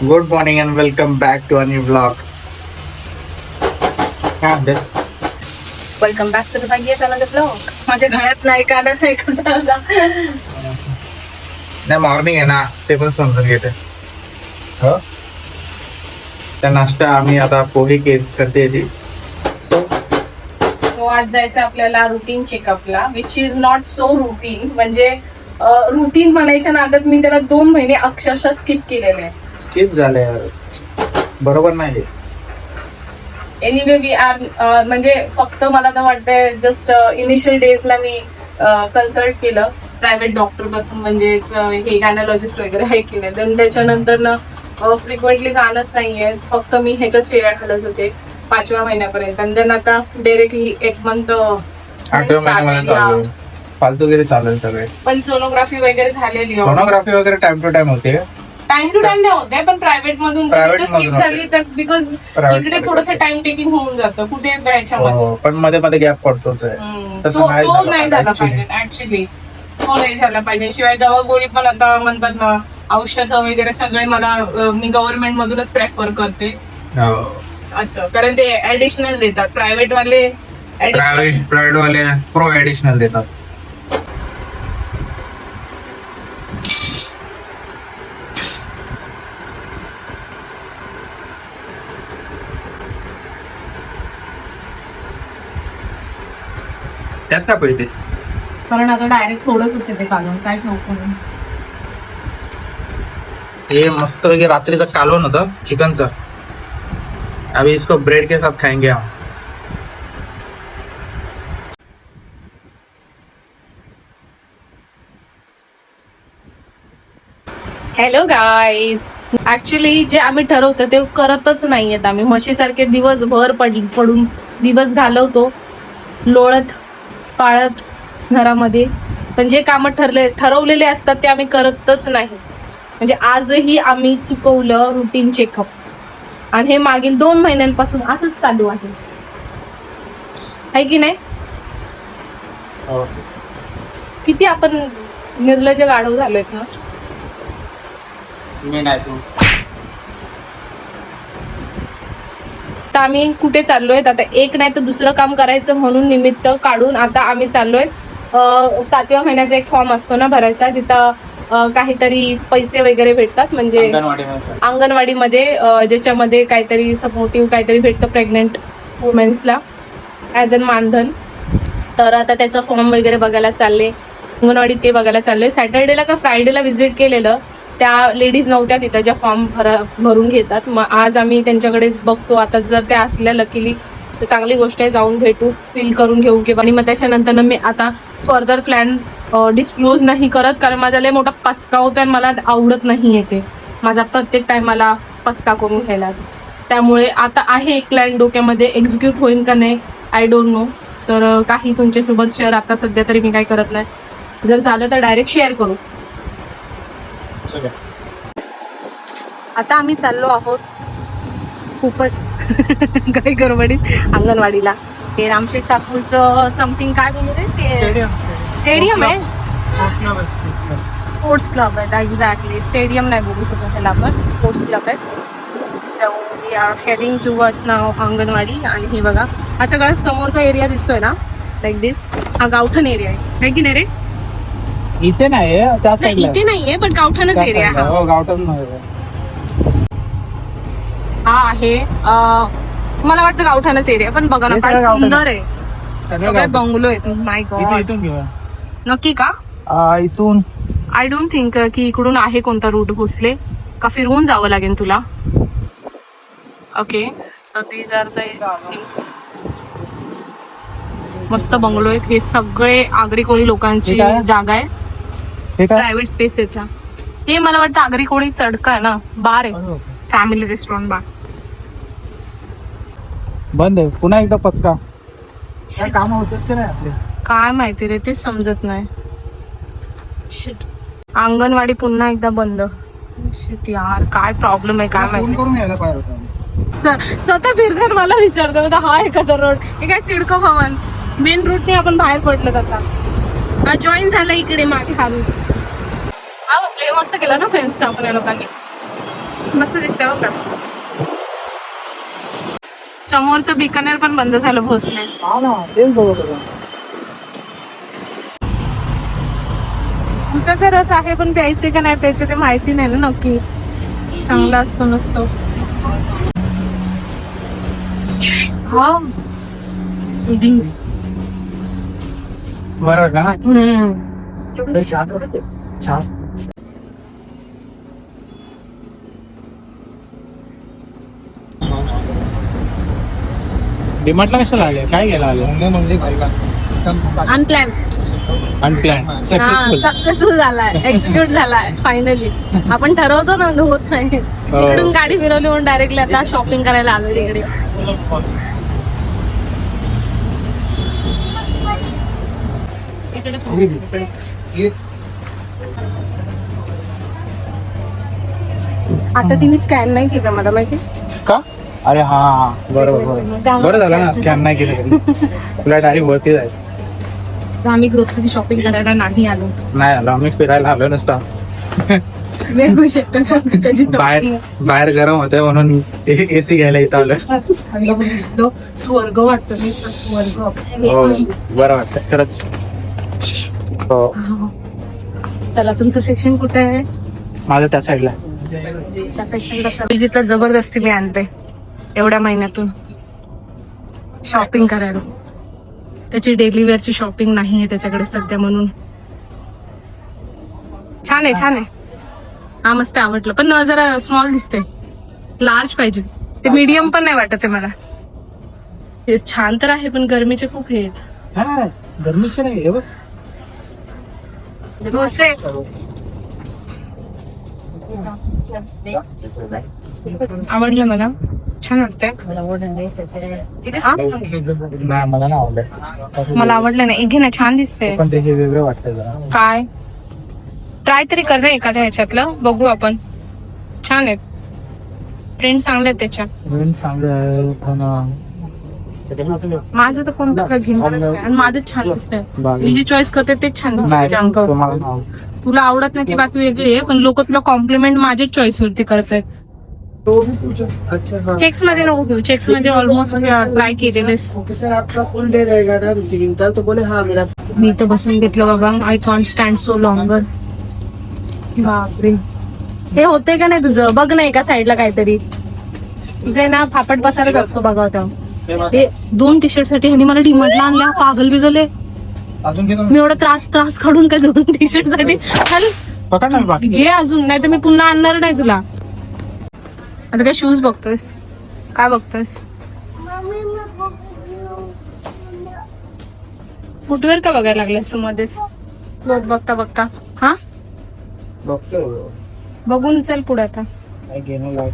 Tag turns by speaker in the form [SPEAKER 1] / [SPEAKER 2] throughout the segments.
[SPEAKER 1] Good morning and welcome back to a new blog. काय म्हणते?
[SPEAKER 2] Welcome back to the blog. माझ्या गळ्यात नाही काढत नाही
[SPEAKER 1] नाही मॉर्निंग आहे ना, ते पण समजून घेते. हो त्या नाश्ता आम्ही आता पोहे करते ती.
[SPEAKER 2] सो आज जायचं आपल्याला रुटीन चेकअपला, which is not so routine. म्हणजे रुटीन म्हणायच्या नादात मी त्याला 2 महिने अक्षरशः स्किप केलेले आहे.
[SPEAKER 1] स्किप झाले यार, बरोबर नाही.
[SPEAKER 2] एनिवे वी आर म्हणजे फक्त मला तर वाटतंय जस्ट इनिशियल डेजला मी कन्सल्ट केलं प्रायव्हेट डॉक्टर पासून, म्हणजेच हे गायनॉलॉजिस्ट वगैरे आहे की नाही. देन त्याच्यानंतर ना फ्रिक्वेंटली जाणंच नाहीये. फक्त मी ह्याच्याच फेऱ्या घालत होते 5व्या महिन्यापर्यंत. आणि देन आता डायरेक्टली 8 मंथ
[SPEAKER 1] 8व्या महिन्यामध्ये फालतूगिरी चालेल सगळे.
[SPEAKER 2] पण सोनोग्राफी वगैरे झालेली.
[SPEAKER 1] सोनोग्राफी वगैरे टाइम टू टाइम होते.
[SPEAKER 2] टाइम टू टाइम नाही होते, पण प्रायव्हेट मधून स्किप झाली तर बिकॉज इकडे थोडंसं टाइम टेकिंग होऊन जातं कुठे याच्यामध्ये.
[SPEAKER 1] पण मध्ये मध्ये गॅप पडतोच आहे.
[SPEAKER 2] तो नाही झाला पाहिजे ऍक्च्युली. तो नाही झाला पाहिजे. शिवाय दवा गोळी पण आता म्हणतात ना, औषधं वगैरे सगळे मला मी गव्हर्नमेंट मधूनच प्रेफर करते असं. कारण ते ऍडिशनल देतात प्रायव्हेट वाले
[SPEAKER 1] प्रो ऍडिशनल देतात. त्यात काय पडते?
[SPEAKER 2] कारण आता डायरेक्ट थोडंच येते काढून काय ठेवू.
[SPEAKER 1] ये मस्त वगैरे रात्रीचं कालवण होतं चिकनचं. अभी इसको ब्रेड के साथ खाएंगे हम.
[SPEAKER 2] Hello guys. ऍक्च्युली जे आम्ही ठरवतो ते करतच नाहीयेत आम्ही. म्हशीसारखे दिवसभर पडून दिवस घालवतो लोळत पाळत घरामध्ये, पण जे कामं ठरवलेले असतात ते आम्ही करतच नाही. म्हणजे आजही आम्ही चुकवलं रुटीन चेकअप, आणि हे मागील 2 महिन्यांपासून असंच चालू आहे की नाही. किती आपण निर्लज्ज गाढव झालोय ना.
[SPEAKER 1] मी नाही तू.
[SPEAKER 2] तर आम्ही कुठे चाललोय आता, एक नाही तर दुसरं काम करायचं म्हणून निमित्त काढून आता आम्ही चाललोय 7व्या महिन्याचा एक फॉर्म असतो ना भरायचा, जिथं काहीतरी पैसे वगैरे भेटतात. म्हणजे अंगणवाडीमध्ये ज्याच्यामध्ये काहीतरी सपोर्टिव्ह काहीतरी भेटतं प्रेग्नेंट वुमेन्सला ॲज अन मानधन. तर आता त्याचा फॉर्म वगैरे बघायला चालले अंगणवाडीत, ते बघायला चाललोय. सॅटर्डेला का फ्रायडेला व्हिजिट केलेलं, त्या लेडीज नव्हत्या तिथं ज्या फॉर्म भरून घेतात. मग आज आम्ही त्यांच्याकडे बघतो. आता जर त्या असल्या लकीली तर चांगली गोष्ट आहे, जाऊन भेटू, फिल करून घेऊ किंवा. आणि मग त्याच्यानंतर मी आता फर्दर प्लॅन डिस्क्लोज नाही करत, कारण माझा लय मोठा पचका होता आणि मला आवडत नाही येते माझा प्रत्येक टायमाला पचका करून घ्यायला. त्यामुळे आता आहे एक प्लॅन डोक्यामध्ये, एक्झिक्यूट होईल का नाही आय डोंट नो. तर काही तुमच्यासोबत शेअर आता सध्या तरी मी काय करत नाही. जर झालं तर डायरेक्ट शेअर करू. आता आम्ही चाललो आहोत खूपच काही गडबडीत अंगणवाडीला. हे रामशेठ ठाकूरचं समथिंग काय बोलू रे, स्टेडियम आहे, स्पोर्ट्स क्लब आहे. एक्झॅक्टली स्टेडियम नाही बोलू शकत त्याला आपण, स्पोर्ट्स क्लब आहे. So we are heading towards नाव अंगणवाडी. आणि हे बघा हा सगळा समोरचा एरिया दिसतोय ना, लाईक दिस, हा गावठण एरिया आहे की नाही रे.
[SPEAKER 1] इथे नाही,
[SPEAKER 2] इथे नाहीये पण गावठणच एरिया हा आहे. मला वाटतं गावठाणच एरिया, पण बघा ना काय सुंदर आहे. सगळे बंगलो आहेत. माय गॉड, नक्की का?
[SPEAKER 1] इथून
[SPEAKER 2] आय डोंट थिंक की इकडून आहे कोणता रूट भोसले, का फिरवून जावं लागेल तुला. Okay, so these are the मस्त बंगलो आहेत. हे सगळे आगरी कोळी लोकांची जागा आहे, प्रायव्हेट स्पेस आहेत. हे मला वाटतं आगरी कोळी तडका आहे ना, बार आहे, फॅमिली रेस्टॉरंट बार.
[SPEAKER 1] बंद आहे पुन्हा एकदा पचका. काय काम होतात की नाही आपले,
[SPEAKER 2] काय माहिती रे, तेच समजत नाही. शिट, अंगणवाडी पुन्हा एकदा बंद. शिट यार, काय प्रॉब्लेम आहे काय माहिती.
[SPEAKER 1] करून यायला पाहिजे.
[SPEAKER 2] स्वतः फिरतात मला विचारतो हा एखादा रोड, हे काय सिडको भवन मेन रूटने आपण बाहेर पडलो. आता जॉईन झालं इकडे मागे हा रूट. हा मस्त केलं ना फेन्स टाकून या लोकांनी. मस्त दिसतंय बघ का. समोरचं बिकानेर पण बंद झालं भोसले.
[SPEAKER 1] हा ना तेच बरोबर.
[SPEAKER 2] उसाचा रस आहे पण प्यायचे का नाही प्यायचे ते माहिती नाही ना नक्की. चांगला असतो नसतो. हा सुडिंग.
[SPEAKER 1] बरोबर का. डिमार्टला कशाला आले, काय घ्यायला आले?
[SPEAKER 2] अनप्लॅन.
[SPEAKER 1] अनप्लॅन
[SPEAKER 2] सक्सेसफुल झालाय, एक्झिक्यूट झालाय फायनली. आपण ठरवतो ना होत नाही. इकडून गाडी फिरवली म्हणून डायरेक्टली आता शॉपिंग करायला आलो तिकडे. आता तिने स्कॅन नाही केलं मला माहिती
[SPEAKER 1] का. अरे हा बरोबर बरं झालं ना स्कॅन नाही केलं. तुला डायरेक्ट वरती जायचं.
[SPEAKER 2] आम्ही ग्रोसरी शॉपिंग करायला नाही आलो.
[SPEAKER 1] नाही आलो आम्ही, फिरायला आलो नसता.
[SPEAKER 2] वेगळी शकतो
[SPEAKER 1] बाहेर गरम होते म्हणून एसी घ्यायला इथं आलं.
[SPEAKER 2] स्वर्ग वाटतो मी स्वर्ग.
[SPEAKER 1] हो बरं वाटतं खरंच. हो
[SPEAKER 2] चला तुमचं सेक्शन कुठे आहे.
[SPEAKER 1] माझं त्या साईडला.
[SPEAKER 2] त्या सेक्शन जिथं जबरदस्ती मी आणते एवढ्या महिन्यातून शॉपिंग करायला. त्याची डेली वेअरची शॉपिंग नाहीये त्याच्याकडे सध्या म्हणून. छान आहे छान आहे. हा मस्त आवडलं पण जरा स्मॉल दिसते. लार्ज पाहिजे. ते मीडियम पण नाही वाटत आहे मला. हे छान तर आहे पण गरमीचे खूप हे आहेत.
[SPEAKER 1] गरमीचे नाही आहे बघ.
[SPEAKER 2] भोसले आवडलं मला. छान वाटतंय. हा?
[SPEAKER 1] नाही मला नाही आवडलं.
[SPEAKER 2] मला आवडलं नाही. घे ना छान दिसते.
[SPEAKER 1] पण ते हे वेगळं वाटतंय जरा.
[SPEAKER 2] काय ट्राय तरी कर ना एखाद्या ह्याच्यातलं बघू आपण. छान आहेत प्रिंट चांगले आहेत त्याच्या.
[SPEAKER 1] चांगलं आहे पण
[SPEAKER 2] माझं तर कोणतं काय घेणार नाही. आणि माझंच छान दिसतंय.
[SPEAKER 1] बाकी.
[SPEAKER 2] मी जी चॉईस करते तेच छान
[SPEAKER 1] नाही
[SPEAKER 2] दिसतं.
[SPEAKER 1] तुम्हाला नाही आवडलं.
[SPEAKER 2] तुला आवडत नाही ती बात वेगळी आहे पण लोक तुला कॉम्प्लिमेंट माझ्याच चॉईस वरती करतात. चेक्स मध्ये नको घेऊ. चेक्स मध्ये ऑलमोस्ट ट्राय केलेले. मी तर बसून घेतलं बाबा. आय कॉन्ट स्टँड सो लॉंगर. बापरे हे होते का नाही तुझं. बघ ना एका साईडला काहीतरी. तुझे ना फापट बसायलाच असतो बघा होता. ते 2 टी-शर्ट साठी ह्यानी मला डिमांडला आणल्या. पागल बिगले.
[SPEAKER 1] अजून घेतो
[SPEAKER 2] मी एवढा त्रास काढून काय 2 टी-शर्ट साठी.
[SPEAKER 1] पकड ना बाकी.
[SPEAKER 2] घे अजून नाही तर मी पुन्हा आणणार नाही तुला. आता काय शूज बघतोयस काय बघतोयस. फुटवेअर का बघायला लागलास तू मध्येच क्लोथ बघता बघता. हा
[SPEAKER 1] बघतो
[SPEAKER 2] बघून चल पुढे आता.
[SPEAKER 1] काय घेणं लायक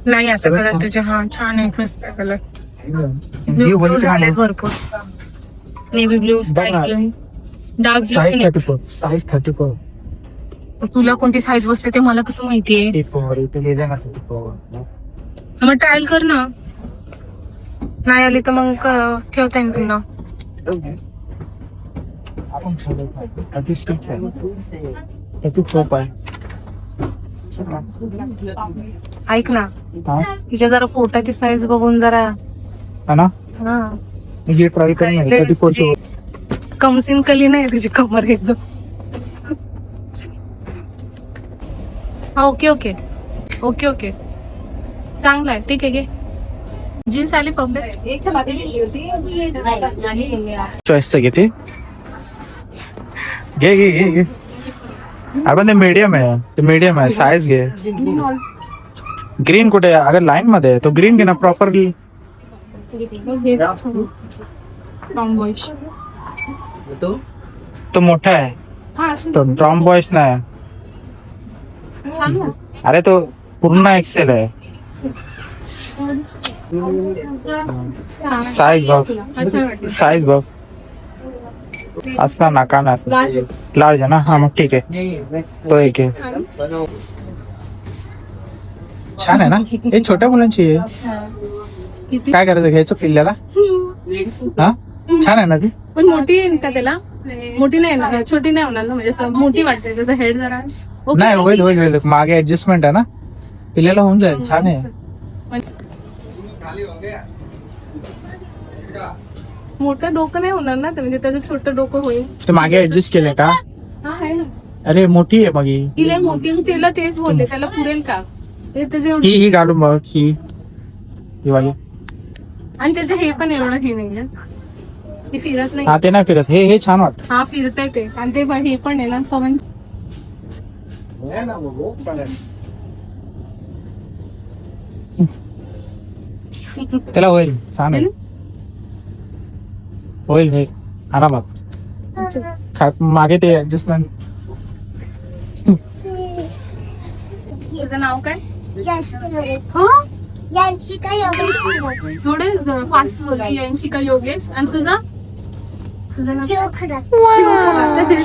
[SPEAKER 2] नाही असं कलर तुझे. हा छान आहे मस्त कलर.
[SPEAKER 1] ब्ल्यू
[SPEAKER 2] ब्लू झाले भरपूर. Navy blue sky blue dark
[SPEAKER 1] size
[SPEAKER 2] blue.
[SPEAKER 1] 34. Size 34.
[SPEAKER 2] तुला कोणती साईज बसते ते मला कसं माहितीये.
[SPEAKER 1] 34 इथे लिहिलं ना 34.
[SPEAKER 2] मग ट्रायल कर ना. नाही आली तर मग ठेवता येईल पुन्हा.
[SPEAKER 1] आपण 36 आहे. 34 आहे.
[SPEAKER 2] ऐक ना
[SPEAKER 1] हा
[SPEAKER 2] तिच्या जरा पोटाची साईज बघून जरा.
[SPEAKER 1] हा ना
[SPEAKER 2] हा
[SPEAKER 1] मी ट्राय करून 34.
[SPEAKER 2] कमसिन कली नाही तिची कमर एकदम. हा ओके ओके ओके ओके चांगला आहे. ठीक आहे घे. जीन्स आली पब्लिक.
[SPEAKER 1] चॉईसचं घेते. घे घे घे घे. अरे पण ते मीडियम आहे. ते मीडियम आहे. साईज घे. ग्रीन कुठे आहे? अगर लाईन मध्ये आहे तो ग्रीन घे ना प्रॉपरली. तो मोठा आहे. तो ड्रॉम बॉयस नाही. अरे तो पूर्ण एक्सेल आहे. साईज बघ. साईज बघ असणार ना का नसणार. लार्ज आहे ना. हा मग ठीक आहे तो एक आहे. छान आहे ना. हे छोट्या मुलांची आहे. काय करायचं घ्यायचं पिल्ल्याला. हा छान आहे ना ती.
[SPEAKER 2] पण मोठी आहे का त्याला. मोठी नाही ना, छोटी नाही होणार ना, म्हणजे असं मोठी वाटते त्याचं हेड जरा. Okay.
[SPEAKER 1] नाही होईल होईल होईल मागे ऍडजस्टमेंट आहे ना, पिल्याला होऊन जाईल. छान आहे.
[SPEAKER 2] मोठं डोकं नाही होणार ना, म्हणजे त्याचं छोटं डोकं होईल.
[SPEAKER 1] ते मागे ऍडजस्ट केलंय का?
[SPEAKER 2] हा आहे ना.
[SPEAKER 1] अरे मोठी आहे मग ही.
[SPEAKER 2] तिला मोठी, तिला तेच बोलले, त्याला पुरेल का त्याचं एवढं.
[SPEAKER 1] ही घालून बघ ही वाली.
[SPEAKER 2] आणि त्याचं हे पण एवढं हे नाही ना, ते फिरत नाही.
[SPEAKER 1] हा ते नाही फिरत, हे छान वाटत.
[SPEAKER 2] हा फिरतंय ते, आणि ते हे पण आहे ना पवन.
[SPEAKER 1] त्याला होईल, छान आहे. होईल होईल आरामात. मागे ते ऍडजस्टमेंट.
[SPEAKER 2] तुझं नाव काय?
[SPEAKER 3] यांशिका योगेश.
[SPEAKER 2] थोडे फास्ट बोलली. यांशिका योगेश. आणि तुझं नाव?
[SPEAKER 3] शिवखरा.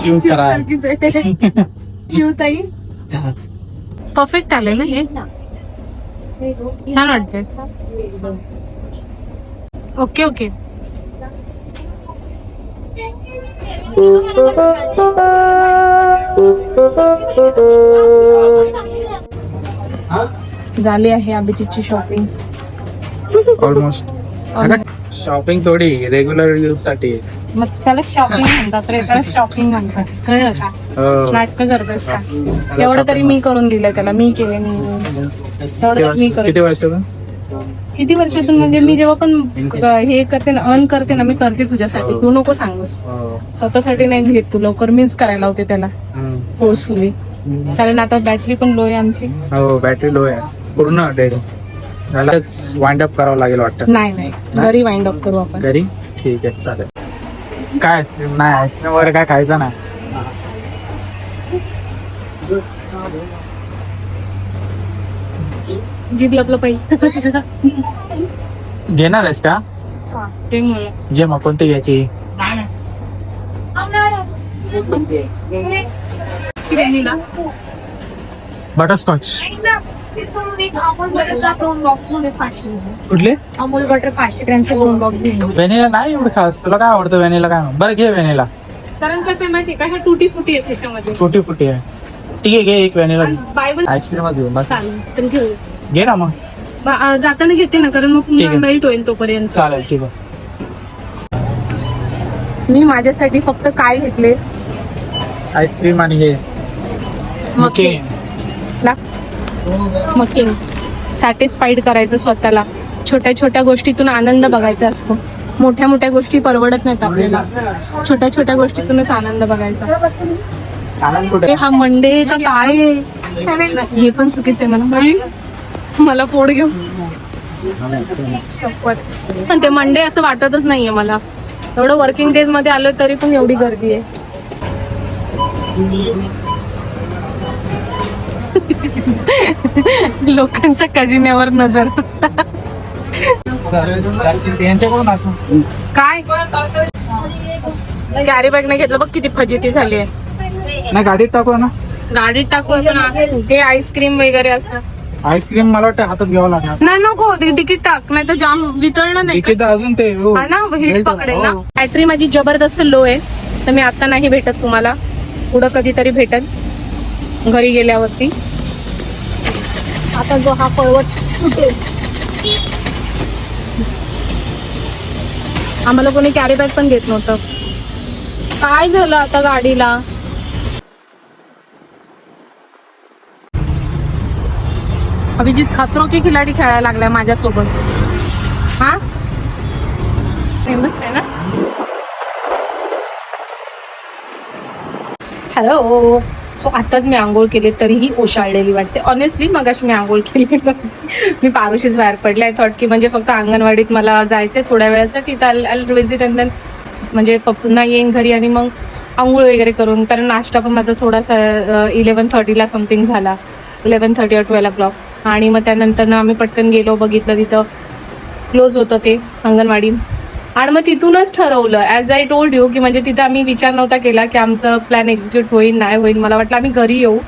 [SPEAKER 2] शिवसारखीच आहे. शिवताई. परफेक्ट आले ना हे, छान वाटते. Okay okay. झाली आहे अभिजितची शॉपिंग
[SPEAKER 1] ऑलमोस्ट. शॉपिंग थोडी रेग्युलर यूज साठी.
[SPEAKER 2] मग त्याला शॉपिंग म्हणतात रे, त्याला शॉपिंग म्हणतात. कळलं का? नाटकं करतेस का? एवढं तरी मी करून दिलं त्याला, मी केले. तेवढं मी करते.
[SPEAKER 1] किती वर्षातून?
[SPEAKER 2] किती वर्षातून म्हणजे मी जेव्हा पण हे करते ना, अर्न करते ना, मी करते तुझ्यासाठी. तू नको सांगूस, स्वतःसाठी नाही घेत तू. लवकर मीच करायला होते त्याला फोर्सफुली. चालेल. आता बॅटरी पण लो आहे आमची.
[SPEAKER 1] हो बॅटरी लो आहे पूर्ण. झालंच वाइंड अप करावं लागेल वाटतं.
[SPEAKER 2] नाही घरी वाइंड अप करू आपण.
[SPEAKER 1] घरी ठीक आहे चालेल. काय आईस्क्रीम नाही, आईस्क्रीम वगैरे काय खायचं नाही.
[SPEAKER 2] जीभ लपलं पाहिजे.
[SPEAKER 1] घेणार आहेस का? घे मग. कोणती घ्यायची? बटरस्कॉच. कुठले?
[SPEAKER 3] Amul butter 500 ग्रॅमचे 2 box.
[SPEAKER 1] व्हॅनिला नाही एवढं खास. तुला काय आवडतं व्हॅनिला? काय बरं घे व्हॅनिला.
[SPEAKER 2] कारण कसं आहे माहिती का, ह्या टुटी फुटी आहे त्याच्यामध्ये.
[SPEAKER 1] फुटी फुटी आहे. ठीक आहे घे एक व्हॅनिला.
[SPEAKER 2] बायबल
[SPEAKER 1] आईस्क्रीमच घेऊ बस.
[SPEAKER 2] चालेल पण घेऊ.
[SPEAKER 1] घे ना मग.
[SPEAKER 2] जाताना घेते ना, कारण मग
[SPEAKER 1] ठीक आहे.
[SPEAKER 2] मेल्ट होईल तोपर्यंत.
[SPEAKER 1] चालेल ठीक आहे.
[SPEAKER 2] मी माझ्यासाठी फक्त काय घेतले?
[SPEAKER 1] आईस्क्रीम आणि हे
[SPEAKER 2] मकेन. मकेन. सॅटिस्फाईड करायचं स्वतःला. छोट्या छोट्या गोष्टीतून आनंद बघायचा असतो. मोठ्या मोठ्या गोष्टी परवडत नाहीत आपल्याला. छोट्या छोट्या गोष्टीतूनच आनंद बघायचा. हा मंडे का काय? हे पण चुकीचं आहे मला पोट घेऊ शपथ. पण ते मंडे असं वाटतच नाहीये मला. एवढं वर्किंग डेज मध्ये आलो तरी पण एवढी गर्दी आहे. लोकांच्या खजिन्यावर नजर.
[SPEAKER 1] यांच्याकडून असं
[SPEAKER 2] काय कॅरी बॅग नाही घेतलं बघ, किती फजिती झाली आहे.
[SPEAKER 1] नाही गाडीत टाकू ना.
[SPEAKER 2] गाडीत टाकू आपण. हे आईस्क्रीम वगैरे असं.
[SPEAKER 1] आईस्क्रीम मला वाटतं हातात घ्यावं लागणार.
[SPEAKER 2] नाही नको, तिकीट टाक, नाही तर जाम वितळलं नाही का?
[SPEAKER 1] तिकीट अजून ते हो.
[SPEAKER 2] हा ना, हिट पकडेल ना. बॅटरी माझी जबरदस्त लो आहे, तर मी आता नाही भेटत तुम्हाला. पुढं कधीतरी भेटत घरी गेल्यावरती. आता जो हा पळवट सुटेल. आम्हाला कोणी कॅरी बॅग पण घेत नव्हतं. काय झालं आता गाडीला? अभिजित खतरो के खिलाडी खेळायला लागलाय माझ्यासोबत. हा फेमस आहे ना. हॅलो. सो आताच मी आंघोळ केली तरीही ओशाळलेली वाटते. ऑनेस्टली मगाशी मी आंघोळ केली. मी पारुशीच बाहेर पडले. आय थॉट की म्हणजे फक्त अंगणवाडीत मला जायचंय थोड्या वेळासाठी, तर विजिट अँड देन म्हणजे पप्पूंना येईन घरी आणि मग आंघोळ वगैरे करून. कारण नाश्ता पण माझा थोडासा 11:30 समथिंग झाला. 11:30 or 12 o'clock. आणि मग त्यानंतर ना आम्ही पटकन गेलो, बघितलं तिथं क्लोज होतं ते अंगणवाडी. आणि मग तिथूनच ठरवलं, ॲज आय टोल्ड यू, की म्हणजे तिथं आम्ही विचार नव्हता केला की आमचं प्लॅन एक्झिक्यूट होईल नाही होईल. मला वाटलं आम्ही घरी येऊ,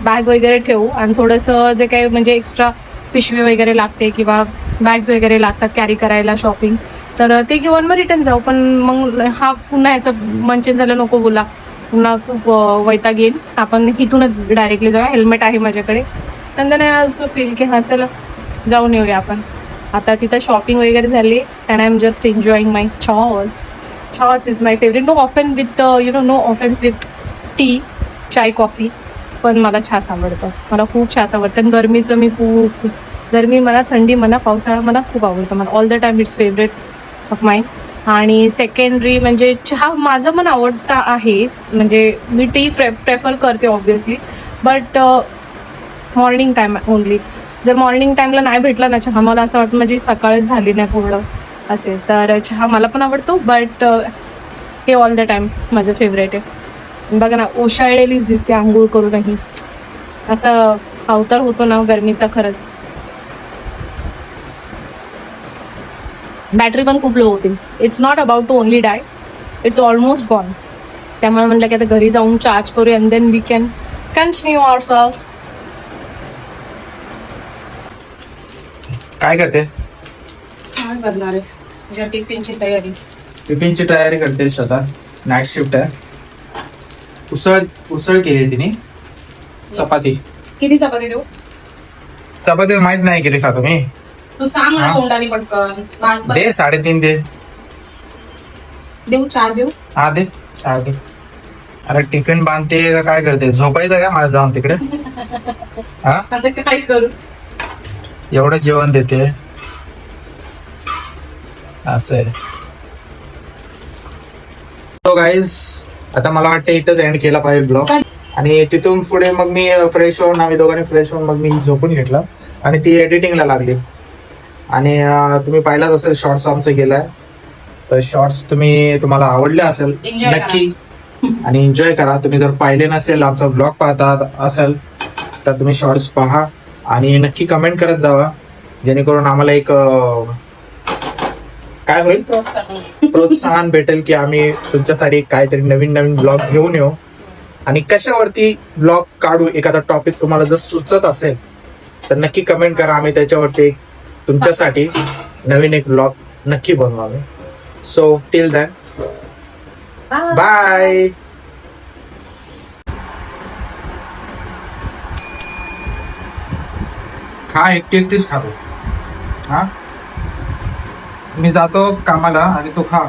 [SPEAKER 2] बॅग वगैरे ठेवू आणि थोडंसं जे काही म्हणजे एक्स्ट्रा पिशवी वगैरे लागते किंवा बॅग्स वगैरे लागतात कॅरी करायला, शॉपिंग तर ते घेऊन मग रिटर्न जाऊ. पण मग हा पुन्हा याचं मन चेंज झालं, नको बोला, पुन्हा खूप वैताग येईल, आपण इथूनच डायरेक्टली जाऊया, हेल्मेट आहे माझ्याकडे. नंतर असं फील की हा चला जाऊन येऊया आपण. आता तिथं शॉपिंग वगैरे झाली and I am just enjoying my chaas is my favourite. No offence with no offence with tea, chai, coffee, पण मला छास आवडतं, मला खूप छास आवडतं. आणि गरमीचं मी खूप, गरमी म्हणा, थंडी म्हणा, पावसाळा मला खूप आवडतं, मला all the time it's favourite of mine. आणि सेकंडरी म्हणजे चहा माझं पण आवडता आहे, म्हणजे मी टी प्रेफर करते obviously, but morning time only. जर मॉर्निंग टाईमला नाही भेटला ना चहा, मला असं वाटतं म्हणजे सकाळच झाली नाही पूर्ण असेल, तर चहा मला पण आवडतो, बट हे ऑल द टाईम माझं फेवरेट आहे. बघा ना, ओशाळलेलीच दिसते आंघोळ करूनही, असं अवतार होतो ना गरमीचा खरंच. बॅटरी पण खूप लो होती. It's not about to only die, it's almost gone. त्यामुळे म्हटलं की आता घरी जाऊन चार्ज करूया and then we can continue our self.
[SPEAKER 1] काय करते?
[SPEAKER 2] काय करणार आहे, टिफिनची तयारी.
[SPEAKER 1] टिफिनची तयारी करते स्वतः, नाईट शिफ्ट आहे. उसळ केली तिने, चपाती.
[SPEAKER 2] किती चपाती देऊ?
[SPEAKER 1] चपाती माहित नाही किती खातो मी.
[SPEAKER 2] तू सांग मला
[SPEAKER 1] हा?
[SPEAKER 2] तोंडाने पटकन.
[SPEAKER 1] दे 3.5 दे.
[SPEAKER 2] देऊ 4 देऊ?
[SPEAKER 1] हा दे 4 दे. अरे टिफिन बांधते का काय करते? झोपायचं का मला जाऊन तिकडे? हा,
[SPEAKER 2] आता काय करू?
[SPEAKER 1] एवढं जेवण देते असं आहे. तो गाईज, आता मला वाटतं इथंच एंड केला पाहिजे ब्लॉग. आणि तिथून पुढे मग मी फ्रेश होऊन, आम्ही दोघांनी फ्रेश होऊन मग मी झोपून घेतलं आणि ती एडिटिंगला लागली. आणि तुम्ही पाहिलाच असेल शॉर्ट्स आमचं केलाय, तर शॉर्ट्स तुम्हाला आवडले असेल
[SPEAKER 2] Enjoy
[SPEAKER 1] नक्की, आणि एन्जॉय करा. तुम्ही जर पाहिले नसेल, आमचा ब्लॉग पाहता असेल, तर तुम्ही शॉर्ट्स पहा आणि नक्की कमेंट करत जावा, जेणेकरून आम्हाला एक काय होईल, प्रोत्साहन भेटेल की आम्ही तुमच्यासाठी काहीतरी नवीन नवीन ब्लॉग घेऊन येऊ. आणि कशावरती ब्लॉग काढू, एखादा टॉपिक तुम्हाला जर सुचत असेल तर नक्की कमेंट करा, आम्ही त्याच्यावरती तुमच्यासाठी नवीन एक ब्लॉग नक्की बनवावे. So till then, bye. खा, एकटीच खातो. हा, मी जातो कामाला आणि तो खा.